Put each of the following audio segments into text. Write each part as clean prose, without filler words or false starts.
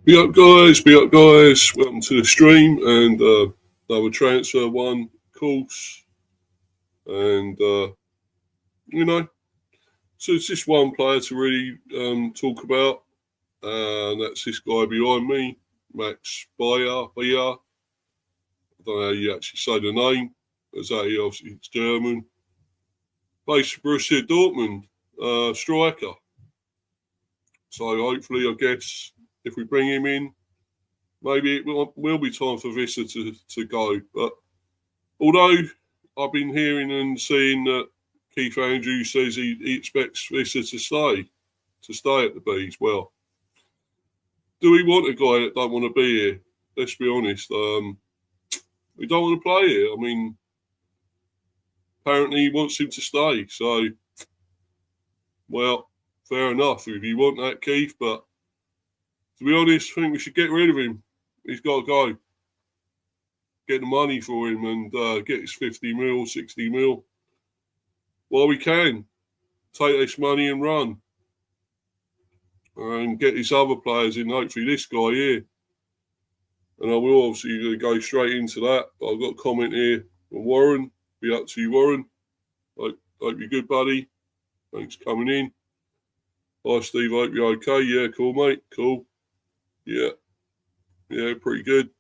Be up, guys. Be up, guys. Welcome to the stream and another transfer one course. And so it's just one player to really talk about, and that's this guy behind me, Max Beier. I don't know how you actually say the name. As that obviously it's German. Based for Borussia Dortmund, striker. So hopefully, I guess if we bring him in, maybe it will be time for Visser to go. But although I've been hearing and seeing that Keith Andrews says he expects Visser to stay at the Bees. Well, do we want a guy that don't want to be here? Let's be honest. We don't want to play here. I mean, apparently he wants him to stay. So, well, fair enough if you want that, Keith. But to be honest, I think we should get rid of him. He's got to go. Get the money for him and get his 50 mil, 60 mil. While we can. Take this money and run. And get these other players in, hopefully this guy here. And I will obviously go straight into that. But I've got a comment here from Warren. Be up to you, Warren. Hope you're good, buddy. Thanks for coming in. Hi, Steve. Hope you're okay. Yeah, cool, mate. Cool. Yeah, pretty good.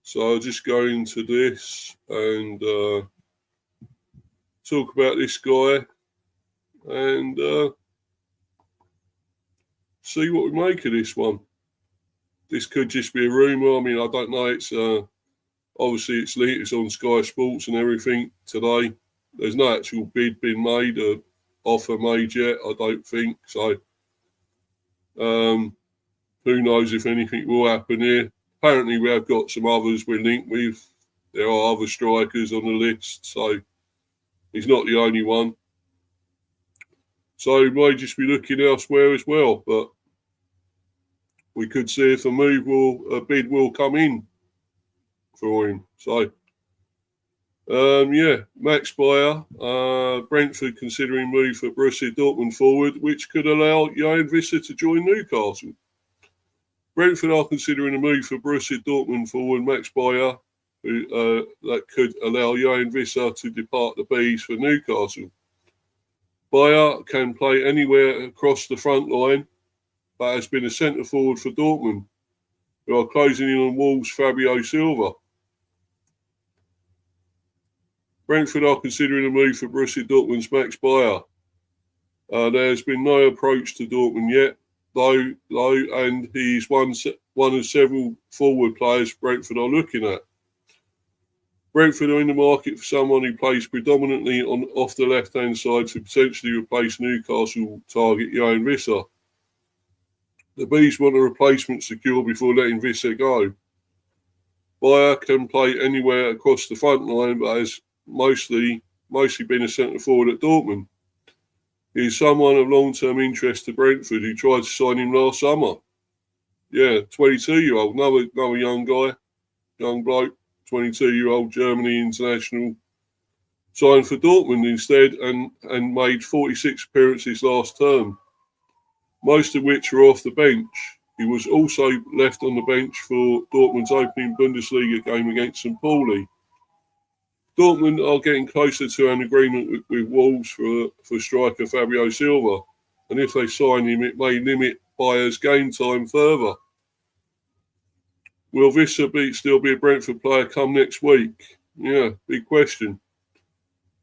So I'll just go into this and talk about this guy and see what we make of this one. This could just be a rumour. I mean, I don't know. It's obviously it's on Sky Sports and everything today. There's no actual bid been made or offer made yet. I don't think so. Who knows if anything will happen here? Apparently, we have got some others we're linked with. There are other strikers on the list, so he's not the only one. So we may just be looking elsewhere as well, but we could see if a bid will come in for him. So, Max Beier, Brentford considering move for Borussia Dortmund forward, which could allow Johan Visser to join Newcastle. Brentford are considering a move for Borussia Dortmund forward Max Beier, that could allow Johan Visser to depart the Bees for Newcastle. Beier can play anywhere across the front line, but has been a centre forward for Dortmund, who are closing in on Wolves' Fabio Silva. Brentford are considering a move for Borussia Dortmund's Max Beier. There has been no approach to Dortmund yet, though, and he's one of several forward players Brentford are looking at. Brentford are in the market for someone who plays predominantly off the left-hand side to potentially replace Newcastle target Johan Visser. The Bees want a replacement secure before letting Visser go. Beier can play anywhere across the front line, but has mostly been a centre forward at Dortmund. He is someone of long-term interest to Brentford who tried to sign him last summer. Yeah, 22-year-old, another young guy, young bloke, 22-year-old Germany international, signed for Dortmund instead and made 46 appearances last term, most of which were off the bench. He was also left on the bench for Dortmund's opening Bundesliga game against St. Pauli. Dortmund are getting closer to an agreement with Wolves for striker Fabio Silva, and if they sign him, it may limit Beier's game time further. Will Visser still be a Brentford player come next week? Yeah, big question.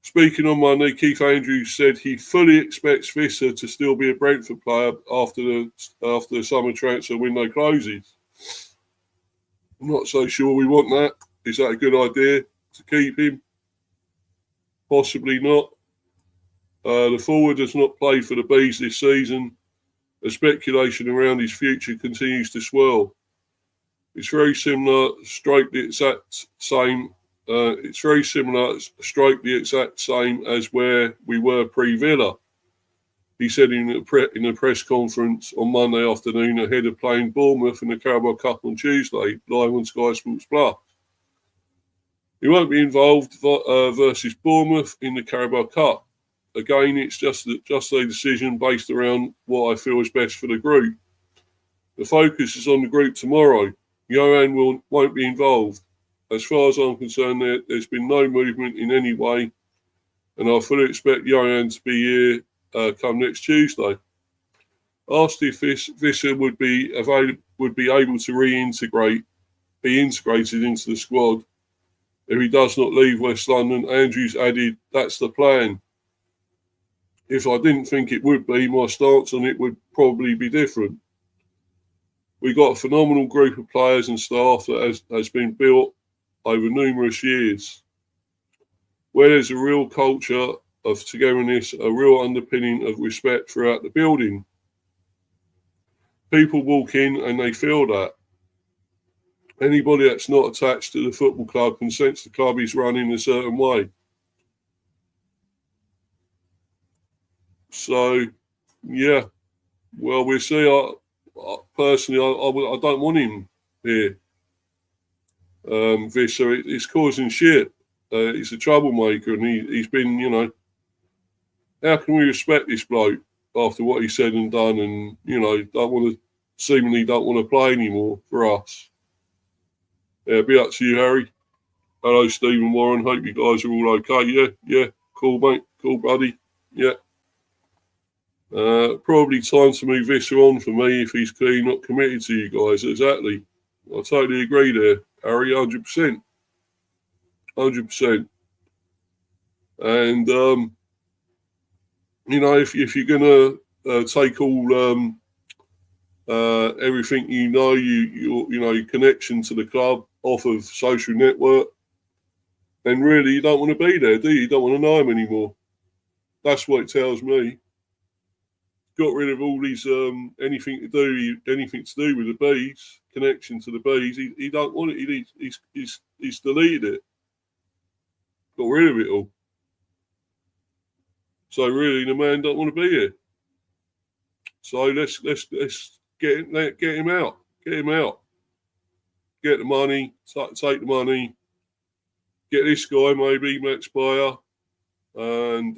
Speaking on Monday, Keith Andrews said he fully expects Visser to still be a Brentford player after the summer transfer window closes. I'm not so sure we want that. Is that a good idea to keep him? Possibly not. The forward has not played for the Bees this season. The speculation around his future continues to swirl. It's very similar, stroke the exact same. Stroke the exact same as where we were pre-Villa. He said in a press conference on Monday afternoon ahead of playing Bournemouth in the Carabao Cup on Tuesday, live on Sky Sports Plus. He won't be involved versus Bournemouth in the Carabao Cup. Again, it's just a decision based around what I feel is best for the group. The focus is on the group tomorrow. Johan won't be involved. As far as I'm concerned, there's been no movement in any way, and I fully expect Johan to be here come next Tuesday. Asked if Visser would be able to be integrated into the squad if he does not leave West London, Andrews added, "That's the plan. If I didn't think it would be, my stance on it would probably be different. We got a phenomenal group of players and staff that has been built over numerous years, where there's a real culture of togetherness, a real underpinning of respect throughout the building. People walk in and they feel that. Anybody that's not attached to the football club can sense the club is run in a certain way." So, yeah, well, we'll see. Personally, I don't want him here. Visser, it's causing shit. He's a troublemaker, and he's been, how can we respect this bloke after what he said and done, and, seemingly don't want to play anymore for us? Yeah, be up to you, Harry. Hello, Stephen Warren. Hope you guys are all okay. Yeah. Cool, mate. Cool, buddy. Yeah. Probably time to move Visser on for me if he's clearly not committed to you guys. Exactly. I totally agree there, Harry. 100%. 100%. And, if you're going to take all everything your connection to the club off of social network, then really you don't want to be there, do you? You don't want to know him anymore. That's what it tells me. Got rid of all these anything to do with the bees, connection to the bees. He don't want it. He's deleted it. Got rid of it all. So really, the man don't want to be here. So let's get him out. Get him out. Get the money. Take the money. Get this guy maybe Max Beier, and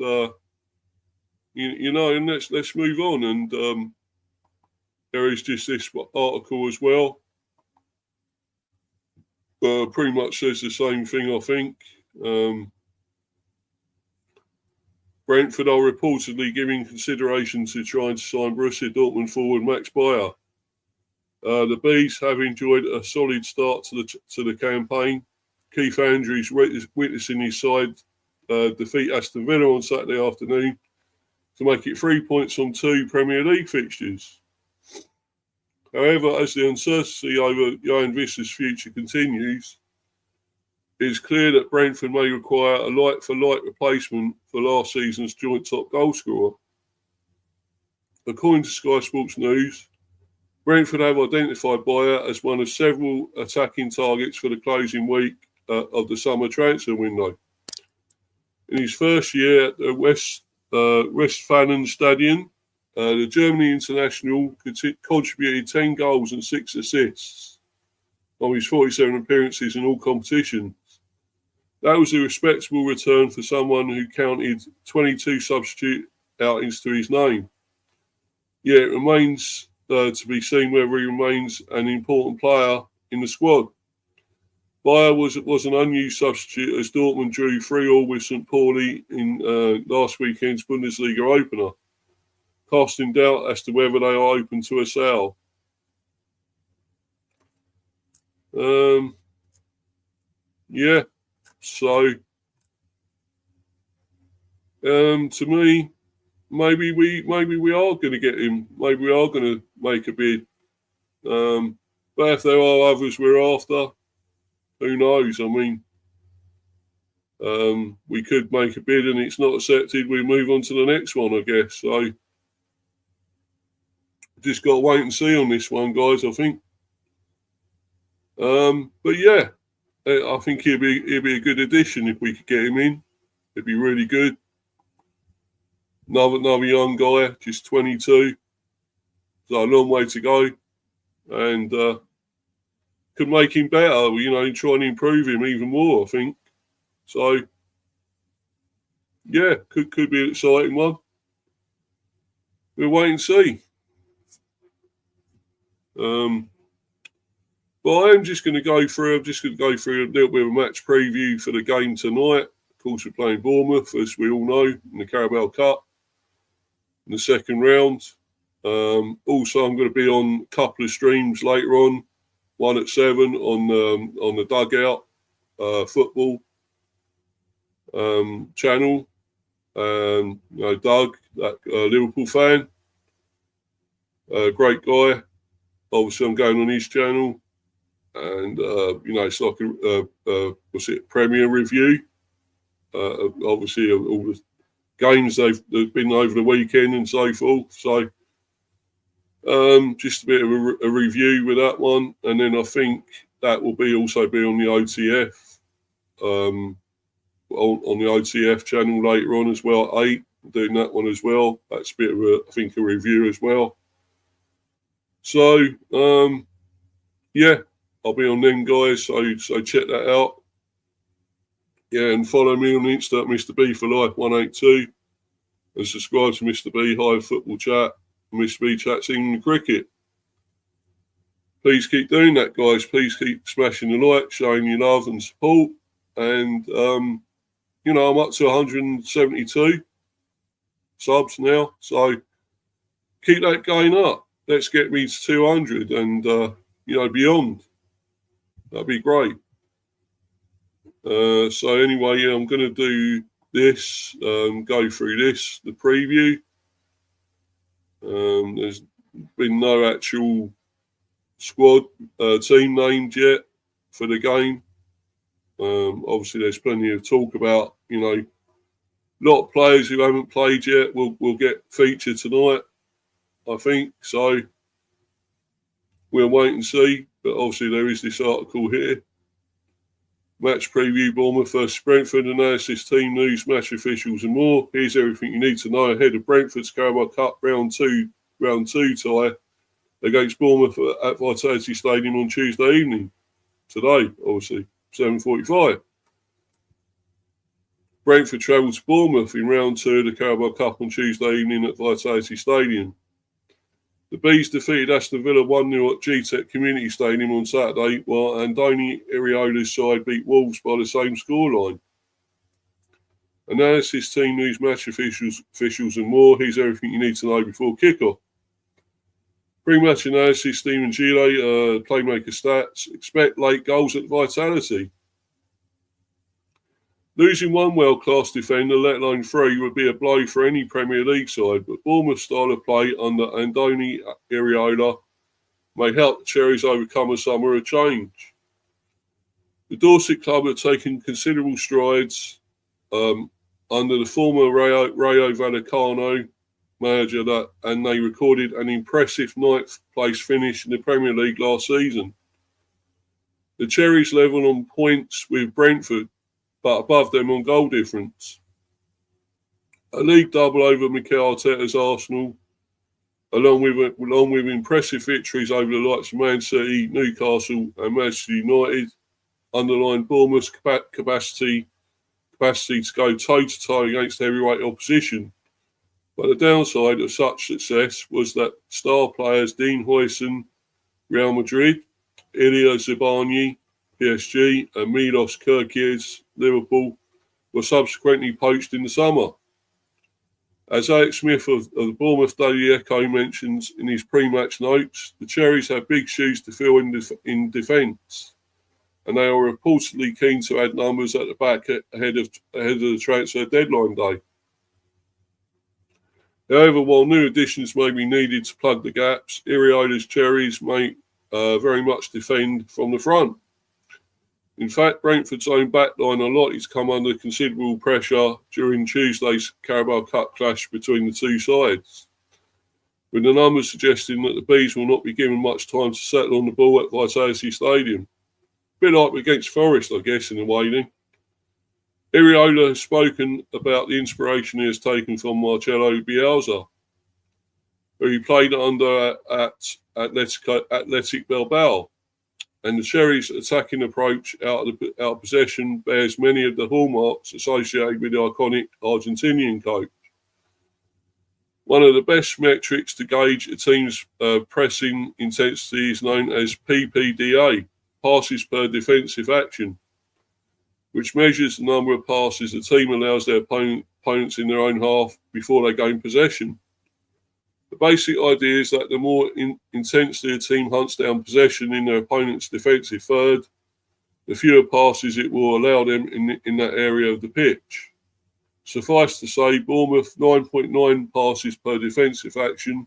and let's move on. And there is just this article as well. Pretty much says the same thing, I think. Brentford are reportedly giving consideration to trying to sign Borussia Dortmund forward Max Beier. The Bees have enjoyed a solid start to the campaign. Keith Andrews witnessing his side defeat Aston Villa on Saturday afternoon to make it 3 points on 2 Premier League fixtures. However, as the uncertainty over Johan Visser's future continues, it is clear that Brentford may require a like-for-like replacement for last season's joint top goalscorer. According to Sky Sports News, Brentford have identified Beier as one of several attacking targets for the closing week of the summer transfer window. In his first year at the Westfalenstadion, the Germany international contributed 10 goals and 6 assists on his 47 appearances in all competitions. That was a respectable return for someone who counted 22 substitute outings to his name. Yet it remains to be seen whether he remains an important player in the squad. Beier was an unused substitute as Dortmund drew 3-3 with St. Pauli in last weekend's Bundesliga opener, casting doubt as to whether they are open to a sale. So to me, maybe we are going to get him. Maybe we are going to make a bid. But if there are others we're after, who knows? I mean, we could make a bid and it's not accepted. We move on to the next one, I guess. So just got to wait and see on this one, guys, I think. But yeah, I think he'd be a good addition if we could get him in. It'd be really good. Another young guy, just 22. So a long way to go. And could make him better, try and improve him even more, I think. So, yeah, could be an exciting one. We'll wait and see. But I am just going to go through. I'm just going to go through a little bit of a match preview for the game tonight. Of course, we're playing Bournemouth, as we all know, in the Carabao Cup in the second round. Also, I'm going to be on a couple of streams later on. One at 7 on the Dugout football channel. Doug, that Liverpool fan, great guy. Obviously, I'm going on his channel, and it's like a Premier review. Obviously, all the games they've been over the weekend and so forth. So, just a bit of a review with that one, and then I think that will also be on the OTF, on the OTF channel later on as well. 8, doing that one as well. That's a bit of a review as well. So, I'll be on them, guys. So check that out. Yeah, and follow me on Insta, Mr. B for Life 182, and subscribe to Mr. B Hive Football Chat. Mr. B Chats England Cricket. Please keep doing that, guys. Please keep smashing the like, showing your love and support. And I'm up to 172 subs now, so keep that going up. Let's get me to 200 and beyond. That'd be great. So anyway, I'm going to do this, go through this, the preview. There's been no actual squad team named yet for the game. Obviously, there's plenty of talk about, a lot of players who haven't played yet will get featured tonight, I think. So we'll wait and see. But obviously, there is this article here. Match preview, Bournemouth versus Brentford, analysis, team news, match officials and more. Here's everything you need to know ahead of Brentford's Carabao Cup round two tie against Bournemouth at Vitality Stadium on Tuesday evening. Today, obviously, 7:45. Brentford travel to Bournemouth in round 2 of the Carabao Cup on Tuesday evening at Vitality Stadium. The Bees defeated Aston Villa 1-0 at GTEC Community Stadium on Saturday, while Andoni Iraola's side beat Wolves by the same scoreline. Analysis, team news, match officials and more. Here's everything you need to know before kickoff. Pre-match analysis, Stephen Gile, playmaker stats. Expect late goals at Vitality. Losing one world-class defender, let alone 3, would be a blow for any Premier League side, but Bournemouth's style of play under Andoni Iraola may help the Cherries overcome a summer of change. The Dorset club have taken considerable strides under the former Rayo Vallecano manager, and they recorded an impressive 9th place finish in the Premier League last season. The Cherries level on points with Brentford, but above them on goal difference. A league double over Mikel Arteta's Arsenal, along with impressive victories over the likes of Man City, Newcastle and Manchester United, underline Bournemouth's capacity to go toe-to-toe against heavyweight opposition. But the downside of such success was that star players Dean Huijsen, Real Madrid, Ilya Zibani, PSG, and Milos Kerkez, Liverpool, were subsequently poached in the summer. As Alex Smith of the Bournemouth Daily Echo mentions in his pre-match notes, the Cherries have big shoes to fill in defence, and they are reportedly keen to add numbers at the back ahead of the transfer deadline day. However, while new additions may be needed to plug the gaps, Iraola's Cherries may very much defend from the front. In fact, Brentford's own backline are likely to come under considerable pressure during Tuesday's Carabao Cup clash between the two sides, with the numbers suggesting that the Bees will not be given much time to settle on the ball at Vitality Stadium. A bit like against Forest, I guess, in a way then. Iraola has spoken about the inspiration he has taken from Marcelo Bielsa, who he played under at Athletic Bilbao. And the Cherries' attacking approach out of possession bears many of the hallmarks associated with the iconic Argentinian coach. One of the best metrics to gauge a team's pressing intensity is known as PPDA, passes per defensive action, which measures the number of passes the team allows their opponents in their own half before they gain possession. The basic idea is that the more intensely a team hunts down possession in their opponent's defensive third, the fewer passes it will allow them in that area of the pitch. Suffice to say, Bournemouth 9.9 passes per defensive action,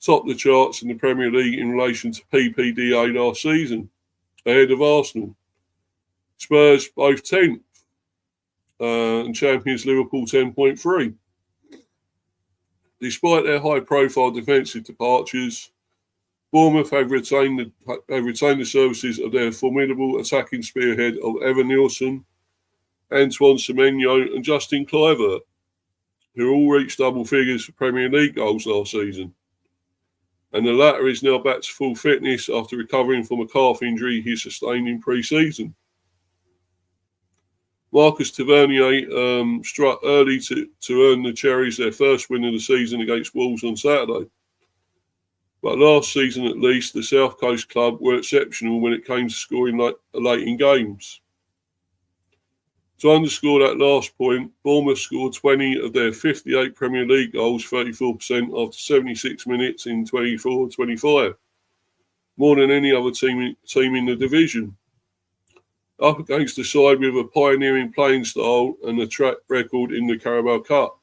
topped the charts in the Premier League in relation to PPDA last season, ahead of Arsenal. Spurs both 10th, and champions Liverpool 10.3. Despite their high-profile defensive departures, Bournemouth have retained the services of their formidable attacking spearhead of Evan Nielsen, Antoine Semenyo and Justin Kluivert, who all reached double figures for Premier League goals last season. And the latter is now back to full fitness after recovering from a calf injury he sustained in pre-season. Marcus Tavernier struck early to earn the Cherries their first win of the season against Wolves on Saturday. But last season at least, the South Coast club were exceptional when it came to scoring late in games. To underscore that last point, Bournemouth scored 20 of their 58 Premier League goals, 34% after 76 minutes in 24-25, more than any other team in the division. Up against a side with a pioneering playing style and a track record in the Carabao Cup.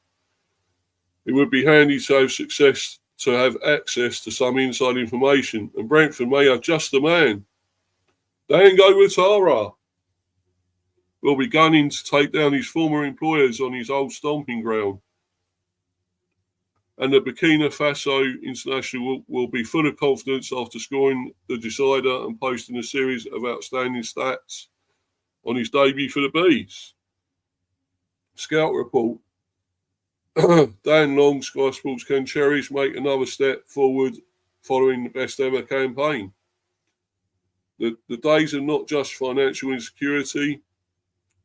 It would be handy to have access to some inside information, and Brentford may have just the man. Dango Ouattara will be gunning to take down his former employers on his old stomping ground. And the Burkina Faso international will be full of confidence after scoring the decider and posting a series of outstanding stats on his debut for the Bees. Scout report. Dan Long, Sky Sports, can Cherries make another step forward following the best ever campaign? The days are not just financial insecurity,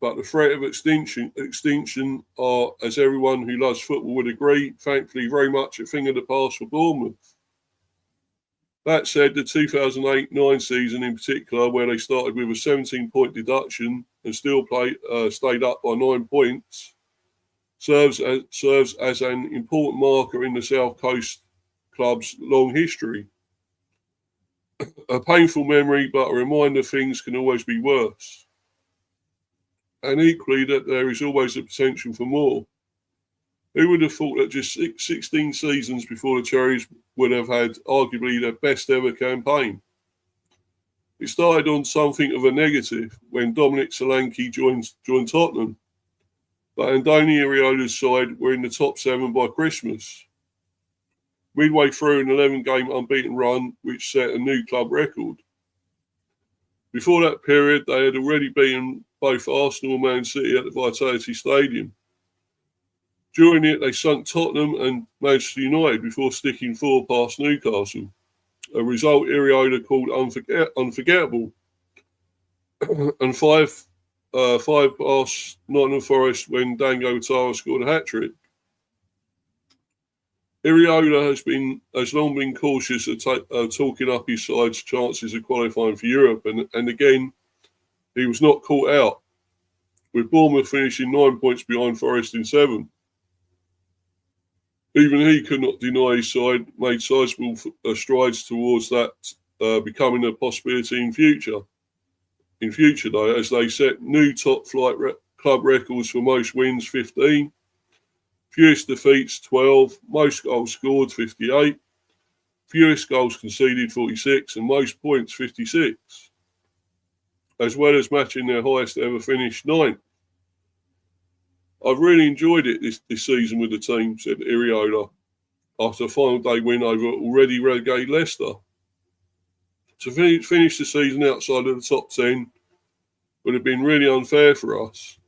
but the threat of extinction are, as everyone who loves football would agree, thankfully very much a thing of the past for Bournemouth. That said, the 2008-9 season in particular, where they started with a 17-point deduction and still stayed up by 9 points, serves as an important marker in the South Coast club's long history. A painful memory, but a reminder things can always be worse. And equally that there is always a potential for more. Who would have thought that just 16 seasons before the Cherries would have had arguably their best ever campaign? It started on something of a negative when Dominic Solanke joined Tottenham, but Andoni Iraola's side were in the top 7 by Christmas. Midway through an 11-game unbeaten run, which set a new club record. Before that period, they had already beaten both Arsenal and Man City at the Vitality Stadium. During it, they sunk Tottenham and Manchester United before sticking 4 past Newcastle, a result Iraola called unforgettable, and 5 past Nottingham Forest when Dango Ouattara scored a hat-trick. Iraola has long been cautious of talking up his side's chances of qualifying for Europe, and again, he was not caught out, with Bournemouth finishing 9 points behind Forest in 7th. Even he could not deny his side made sizable strides towards that becoming a possibility in future. In future, though, as they set new top-flight club records for most wins, 15, fewest defeats, 12, most goals scored, 58, fewest goals conceded, 46, and most points, 56, as well as matching their highest ever finish, 9th. I've really enjoyed it this season with the team, said Iraola, after a final day win over already relegated Leicester. To finish the season outside of the top 10 would have been really unfair for us.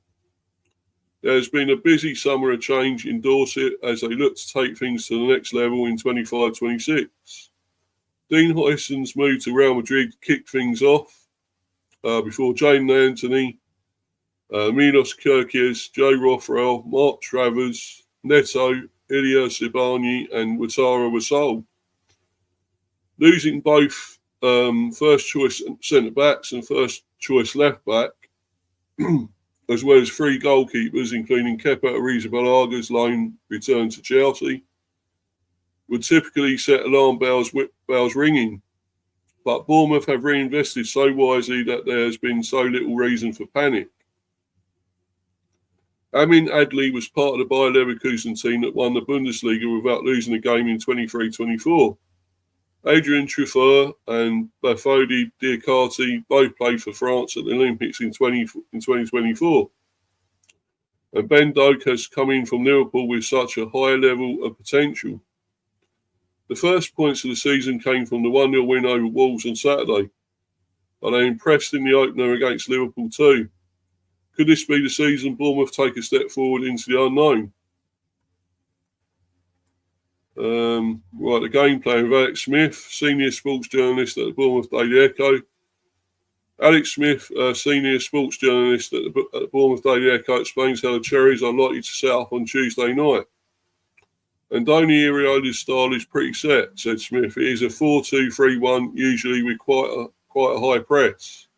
There's been a busy summer of change in Dorset as they look to take things to the next level in 25-26. Dean Huijsen's move to Real Madrid kicked things off before Jadon Anthony, Milos Kerkez, Joe Rothwell, Mark Travers, Neto Ilya Sibani and Watara were sold. Losing both first choice centre backs and first choice left back, as well as 3 goalkeepers, including Kepa Arrizabalaga's loan return to Chelsea, would typically set alarm bells ringing. But Bournemouth have reinvested so wisely that there has been so little reason for panic. Amin Adli was part of the Bayer Leverkusen team that won the Bundesliga without losing a game in 23-24. Adrien Truffert and Bafodi Diakate both played for France at the Olympics in 2024. And Ben Doak has come in from Liverpool with such a high level of potential. The first points of the season came from the 1-0 win over Wolves on Saturday, but they impressed in the opener against Liverpool too. Could this be the season Bournemouth take a step forward into the unknown? Right, the game plan with Alex Smith, senior sports journalist at the Bournemouth Daily Echo. Alex Smith, senior sports journalist at the Bournemouth Daily Echo, explains how the Cherries are likely to set up on Tuesday night. Andoni Iraola's style is pretty set, said Smith. It is a 4-2-3-1, usually with quite a high press.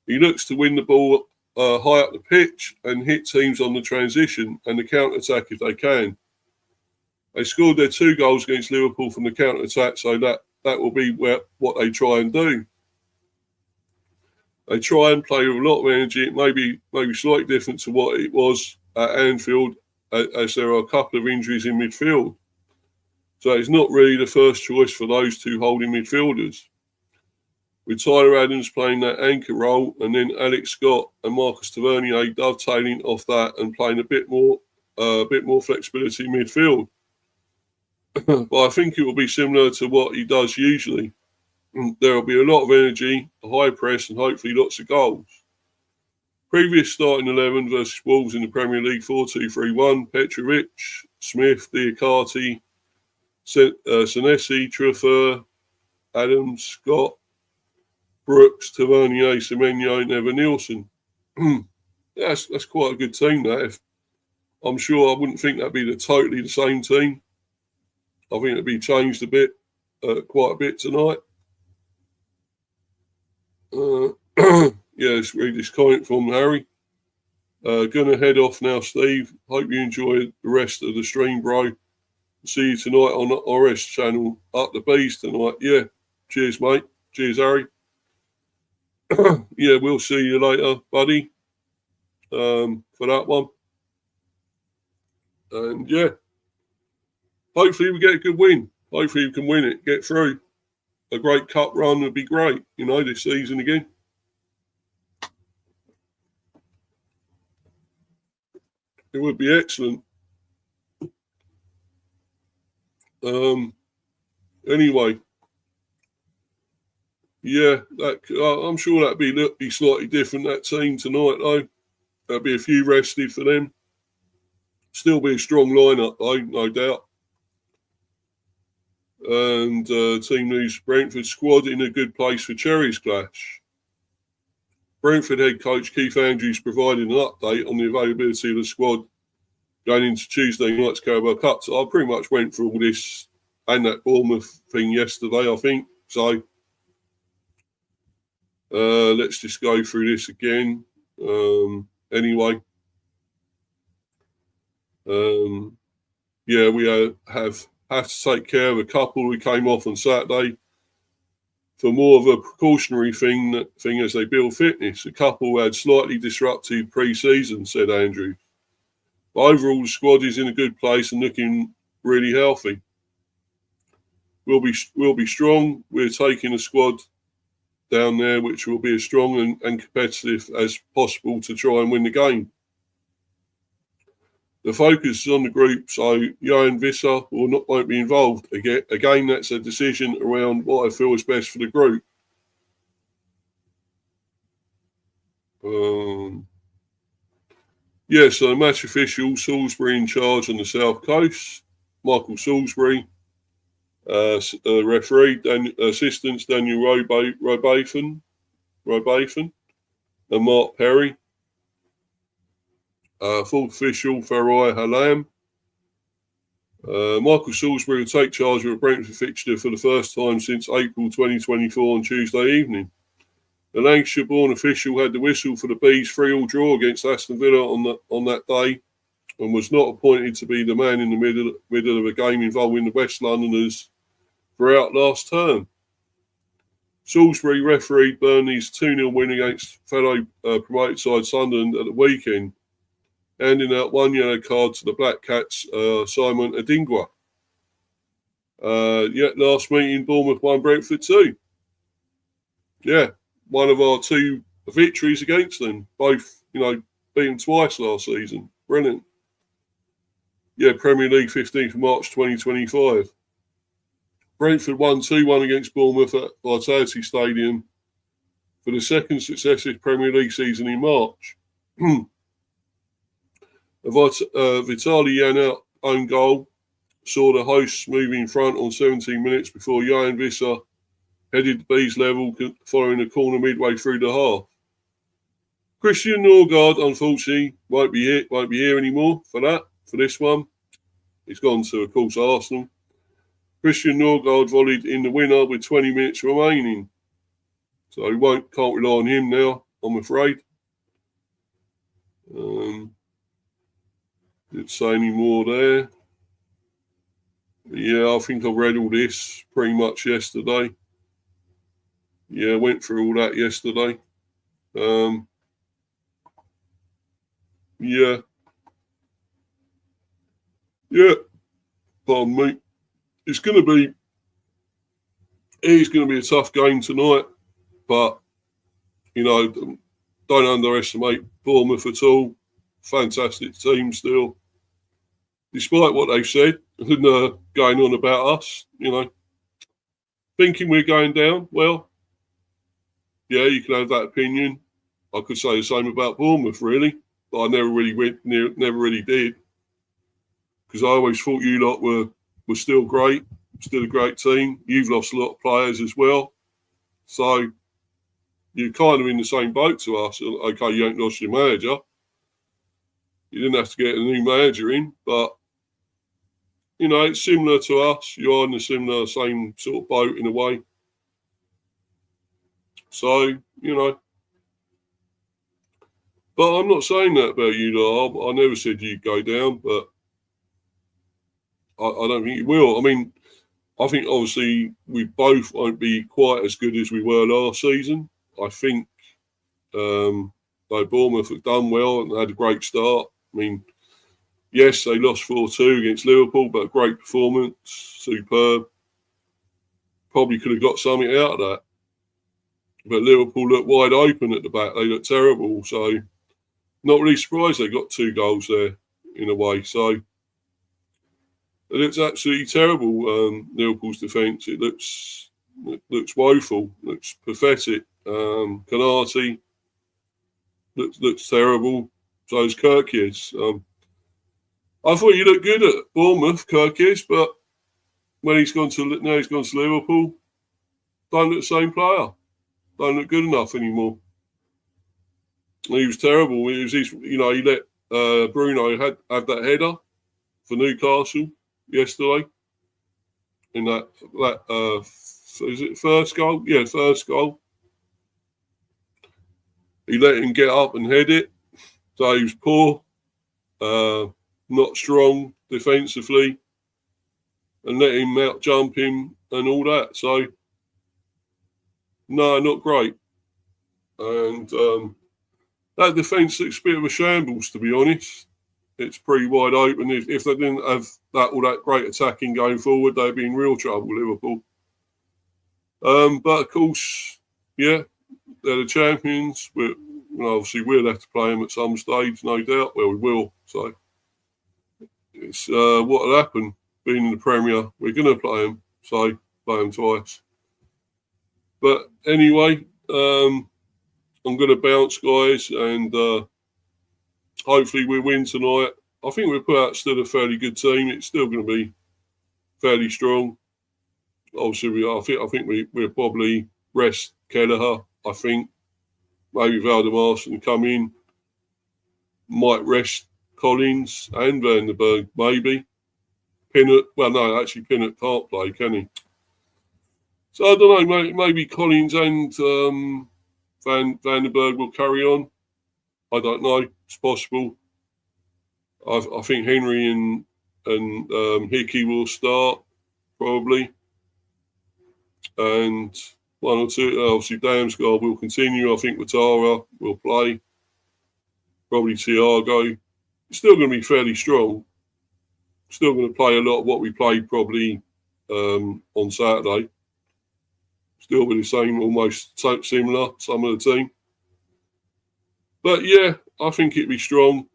He looks to win the ball high up the pitch and hit teams on the transition and the counter-attack if they can. They scored their 2 goals against Liverpool from the counter-attack, so that will be what they try and do. They try and play with a lot of energy. It may be slightly different to what it was at Anfield, as there are a couple of injuries in midfield. So it's not really the first choice for those 2 holding midfielders. With Tyler Adams playing that anchor role and then Alex Scott and Marcus Tavernier dovetailing off that and playing a bit more flexibility in midfield. But I think it will be similar to what he does usually. There will be a lot of energy, a high press and hopefully lots of goals. Previous starting 11 versus Wolves in the Premier League 4-2-3-1, Petrovic, Smith, Diakate, Senesi, Truffert, Adams, Scott, Brooks, Tavernier, Semenyo and Evan Nielsen. That's quite a good team, that. I'm sure I wouldn't think that'd be totally the same team. I think it'd be changed a bit, quite a bit tonight. Let's read this comment from Harry. Gonna head off now, Steve. Hope you enjoy the rest of the stream, bro. See you tonight on the RS channel. Up the bees tonight. Yeah. Cheers, mate. Cheers, Harry. Yeah, we'll see you later, buddy. For that one. And yeah. Hopefully we get a good win. Hopefully we can win it, get through. A great cup run would be great, this season again. It would be excellent. Anyway, yeah, I'm sure that'd be slightly different, that team tonight, though. There'll be a few rested for them. Still be a strong lineup, though, no doubt. And team news: Brentford squad in a good place for Cherries clash. Brentford head coach Keith Andrews provided an update on the availability of the squad going into Tuesday night's Carabao Cup. So I pretty much went through all this and that Bournemouth thing yesterday, I think. So let's just go through this again. Anyway. We have to take care of a couple who came off on Saturday for more of a precautionary thing as they build fitness. A couple who had slightly disrupted pre-season, said Andrew. But overall, the squad is in a good place and looking really healthy. We'll be strong. We're taking a squad down there which will be as strong and competitive as possible to try and win the game. The focus is on the group, so Johan Visser won't be involved. Again, that's a decision around what I feel is best for the group. So the match official, Salisbury in charge on the South Coast, Michael Salisbury. Referee, assistants, Daniel Robathan and Mark Perry. Fourth official, Farai Halam. Michael Salisbury will take charge of a Brentford fixture for the first time since April 2024 on Tuesday evening. The Lancashire-born official had the whistle for the Bees' 3-3 draw against Aston Villa on that day, and was not appointed to be the man in the middle of a game involving the West Londoners throughout last term. Salisbury refereed Burnley's 2-0 win against fellow promoted side Sunderland at the weekend, handing out one yellow card to the Black Cats, Simon Adingwa. Yet last meeting, Bournemouth won Brentford 2. Yeah, one of our 2 victories against them. Both, beaten twice last season. Brilliant. Yeah, Premier League 15th of March 2025. Brentford won 2-1 against Bournemouth at Vitality Stadium for the second successive Premier League season in March. Vitali Janelt own goal saw the hosts move in front on 17 minutes before Jan Visser headed the Bees level following a corner midway through the half. Christian Norgard, unfortunately, won't be here anymore for this one. He's gone to, of course, Arsenal. Christian Norgard volleyed in the winner with 20 minutes remaining. So we can't rely on him now, I'm afraid. Didn't say any more there. Yeah, I think I read all this pretty much yesterday. Yeah, went through all that yesterday. Yeah. Pardon me. It's going to be a tough game tonight, but don't underestimate Bournemouth at all. Fantastic team still, despite what they've said and going on about us. Thinking we're going down. Well, yeah, you can have that opinion. I could say the same about Bournemouth, really, but I never really did, because I always thought you lot were still great, still a great team. You've lost a lot of players as well, so you're kind of in the same boat to us. Okay, you ain't lost your manager. You didn't have to get a new manager in, but it's similar to us. You are in the same sort of boat in a way. So, but I'm not saying that about you lot. I never said you'd go down, but I don't think you will. I mean, I think obviously we both won't be quite as good as we were last season. I think though Bournemouth have done well and had a great start. I mean, yes, they lost 4-2 against Liverpool, but a great performance, superb. Probably could have got something out of that. But Liverpool looked wide open at the back. They looked terrible. So not really surprised they got 2 goals there in a way. So it looks absolutely terrible, Liverpool's defence. It looks woeful, looks pathetic. Canati looks terrible. So is Kirkies. I thought you looked good at Bournemouth, Kirkies, but when he's gone to Liverpool, don't look the same player. Don't look good enough anymore. He was terrible. He let Bruno have that header for Newcastle yesterday in that is it first goal? Yeah, first goal. He let him get up and head it. So he was poor, not strong defensively, and let him out jump him and all that. So no, not great. And that defence looks a bit of a shambles, to be honest. It's pretty wide open. If they didn't have all that great attacking going forward, they'd be in real trouble, Liverpool. But of course, yeah, they're the champions. Obviously, we'll have to play them at some stage, no doubt. Well, we will. So it's what will happen. Being in the Premier, we're going to play them. So play them twice. But anyway, I'm going to bounce, guys, and hopefully we win tonight. I think we'll put out still a fairly good team. It's still going to be fairly strong. Obviously, I think we'll probably rest Kelleher. I think maybe Valdemarson come in, might rest Collins and Van der Berg, maybe. Pinnock. Well, no, actually Pinnock can't play, can he? So I don't know. Maybe Collins and Vandenberg will carry on. I don't know. It's possible. I think Henry and Hickey will start probably, and one or two. Obviously, Damsgaard will continue. I think Ouattara will play. Probably Thiago. It's still going to be fairly strong. Still going to play a lot of what we played probably on Saturday. Still be the same, almost similar, some of the team. But yeah, I think it'd be strong.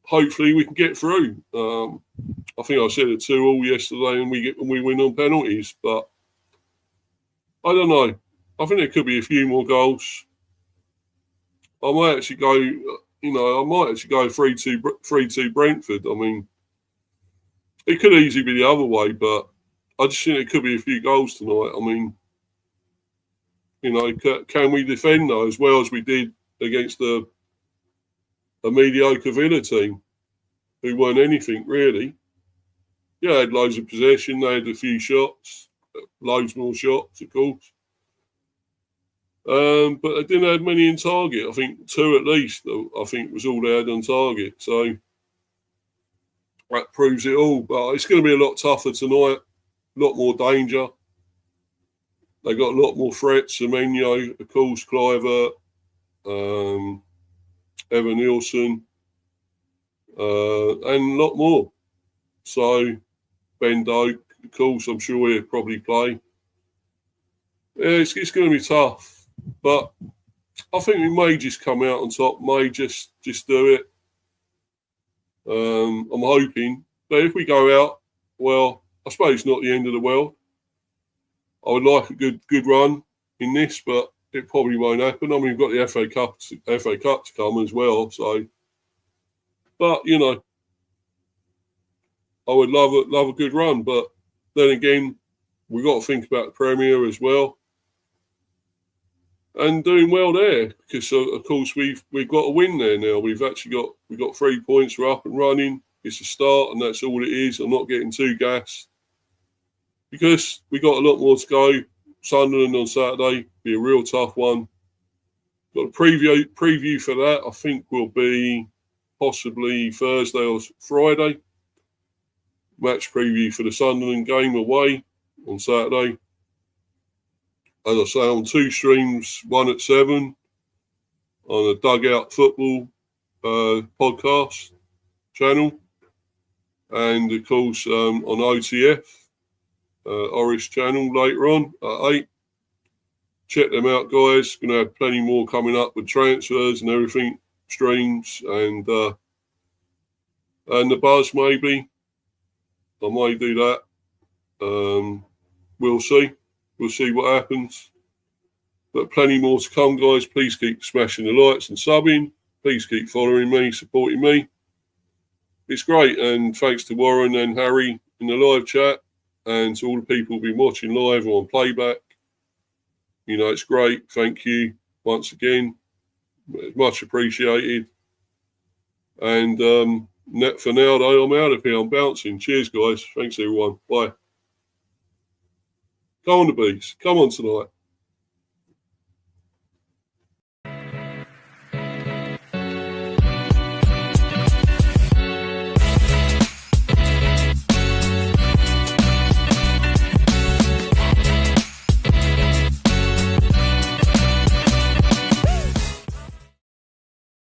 Hopefully we can get through. I think I said it 2-2 yesterday and we win on penalties. But I don't know. I think there could be a few more goals. I might actually go, 3-2 Brentford. I mean, it could easily be the other way, but I just think it could be a few goals tonight. I mean, can we defend though as well as we did against a mediocre Villa team who weren't anything really? Yeah, they had loads of possession. They had a few shots, loads more shots, of course. But they didn't have many in target. I think 2 at least, I think, was all they had on target. So that proves it all. But it's going to be a lot tougher tonight, a lot more danger. They got a lot more threats. Semenyo, of course, Kluivert, Evan Nielsen, and a lot more. So Ben Doak, of course, I'm sure he'll probably play. Yeah, it's going to be tough. But I think we may just come out on top, may just do it. I'm hoping. But if we go out, well, I suppose it's not the end of the world. I would like a good run in this, but it probably won't happen. I mean, we've got the FA Cup to come as well. So, but I would love a good run. But then again, we've got to think about the Premier as well, and doing well there because of course we've got a win there now. We've got 3 points. We're up and running. It's a start, and that's all it is. I'm not getting too gassed. Because we got a lot more to go. Sunderland on Saturday be a real tough one. Got a preview for that. I think will be possibly Thursday or Friday. Match preview for the Sunderland game away on Saturday. As I say, on 2 streams, one at 7 on a Dugout Football podcast channel, and of course on OTF. Oris channel later on at 8. Check them out, guys. Going to have plenty more coming up with transfers and everything, streams and the buzz maybe. I may do that. We'll see. We'll see what happens. But plenty more to come, guys. Please keep smashing the likes and subbing. Please keep following me, supporting me. It's great, and thanks to Warren and Harry in the live chat. And to all the people who've been watching live or on playback, it's great. Thank you once again. It's much appreciated. And for now, though, I'm out of here. I'm bouncing. Cheers, guys. Thanks, everyone. Bye. Come on, the Bees. Come on tonight.